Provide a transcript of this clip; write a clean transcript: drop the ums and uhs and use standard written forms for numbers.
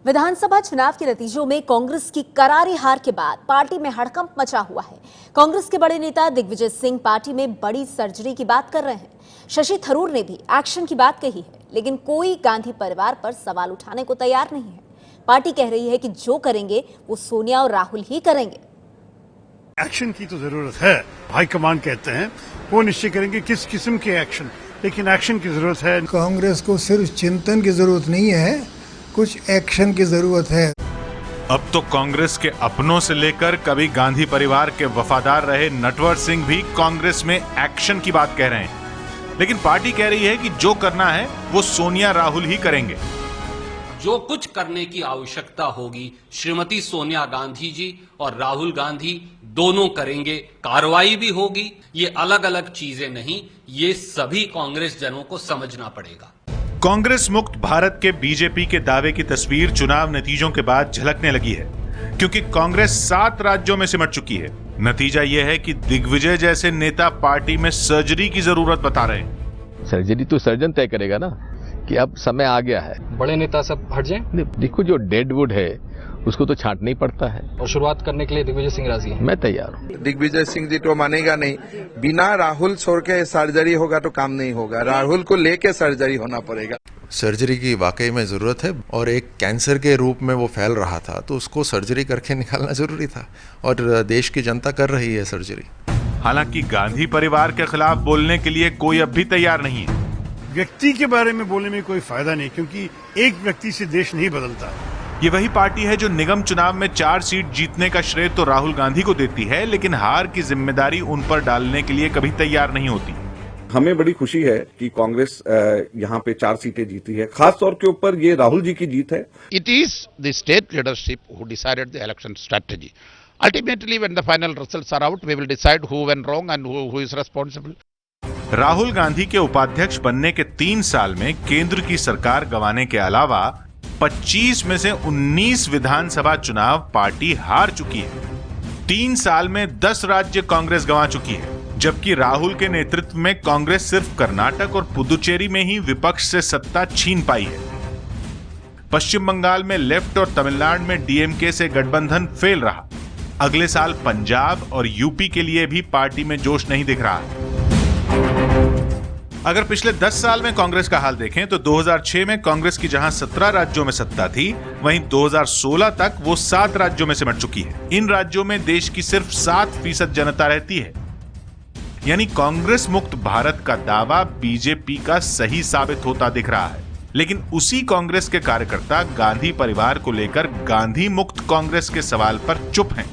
विधानसभा चुनाव के नतीजों में कांग्रेस की करारी हार के बाद पार्टी में हड़कंप मचा हुआ है। कांग्रेस के बड़े नेता दिग्विजय सिंह पार्टी में बड़ी सर्जरी की बात कर रहे हैं। शशि थरूर ने भी एक्शन की बात कही है, लेकिन कोई गांधी परिवार पर सवाल उठाने को तैयार नहीं है। पार्टी कह रही है कि जो करेंगे वो सोनिया और राहुल ही करेंगे। एक्शन की तो जरूरत है, हाईकमान कहते हैं वो निश्चय करेंगे किस किस्म के एक्शन, लेकिन एक्शन की जरूरत है। कांग्रेस को सिर्फ चिंतन की जरूरत नहीं है, कुछ एक्शन की जरूरत है। अब तो कांग्रेस के अपनों से लेकर कभी गांधी परिवार के वफादार रहे नटवर सिंह भी कांग्रेस में एक्शन की बात कह रहे हैं, लेकिन पार्टी कह रही है कि जो करना है वो सोनिया राहुल ही करेंगे। जो कुछ करने की आवश्यकता होगी श्रीमती सोनिया गांधी जी और राहुल गांधी दोनों करेंगे। कार्रवाई भी होगी। ये अलग अलग चीजें नहीं, ये सभी कांग्रेस जनों को समझना पड़ेगा। कांग्रेस मुक्त भारत के बीजेपी के दावे की तस्वीर चुनाव नतीजों के बाद झलकने लगी है, क्योंकि कांग्रेस 7 राज्यों में सिमट चुकी है। नतीजा यह है कि दिग्विजय जैसे नेता पार्टी में सर्जरी की जरूरत बता रहे हैं। सर्जरी तो सर्जन तय करेगा ना कि अब समय आ गया है। बड़े नेता सब हट जाएं? देखो, जो डेडवुड है उसको तो छांटना ही पड़ता है। और शुरुआत करने के लिए दिग्विजय सिंह राजी है। मैं तैयार हूँ। दिग्विजय सिंह जी तो मानेगा नहीं, बिना राहुल छोड़ के सर्जरी होगा तो काम नहीं होगा। राहुल को लेके सर्जरी होना पड़ेगा। सर्जरी की वाकई में जरूरत है, और एक कैंसर के रूप में वो फैल रहा था तो उसको सर्जरी करके निकालना जरूरी था, और देश की जनता कर रही है सर्जरी। हालांकि गांधी परिवार के खिलाफ बोलने के लिए कोई अब भी तैयार नहीं है। व्यक्ति के बारे में बोलने में कोई फायदा नहीं, क्योंकि एक व्यक्ति से देश नहीं बदलता। ये वही पार्टी है जो निगम चुनाव में 4 सीट जीतने का श्रेय तो राहुल गांधी को देती है, लेकिन हार की जिम्मेदारी उन पर डालने के लिए कभी तैयार नहीं होती। हमें बड़ी खुशी है कि कांग्रेस यहाँ पे 4 सीटें जीती है। खास तौर के ऊपर ये राहुल जी की जीत है। It is the state leadership who decided the election strategy. Ultimately when the final results are out we will decide who went wrong and who is responsible. Rahul Gandhi के उपाध्यक्ष बनने के 3 साल में केंद्र की सरकार गंवाने के अलावा 25 में से 19 विधानसभा चुनाव पार्टी हार चुकी है। 3 साल में 10 राज्य कांग्रेस गंवा चुकी है, जबकि राहुल के नेतृत्व में कांग्रेस सिर्फ कर्नाटक और पुदुचेरी में ही विपक्ष से सत्ता छीन पाई है। पश्चिम बंगाल में लेफ्ट और तमिलनाडु में डीएमके से गठबंधन फेल रहा। अगले साल पंजाब और यूपी के लिए भी पार्टी में जोश नहीं दिख रहा है। अगर पिछले 10 साल में कांग्रेस का हाल देखें तो 2006 में कांग्रेस की जहां 17 राज्यों में सत्ता थी, वहीं 2016 तक वो 7 राज्यों में सिमट चुकी है। इन राज्यों में देश की सिर्फ 7% जनता रहती है। यानी कांग्रेस मुक्त भारत का दावा बीजेपी का सही साबित होता दिख रहा है। लेकिन उसी कांग्रेस के कार्यकर्ता गांधी परिवार को लेकर गांधी मुक्त कांग्रेस के सवाल पर चुप हैं।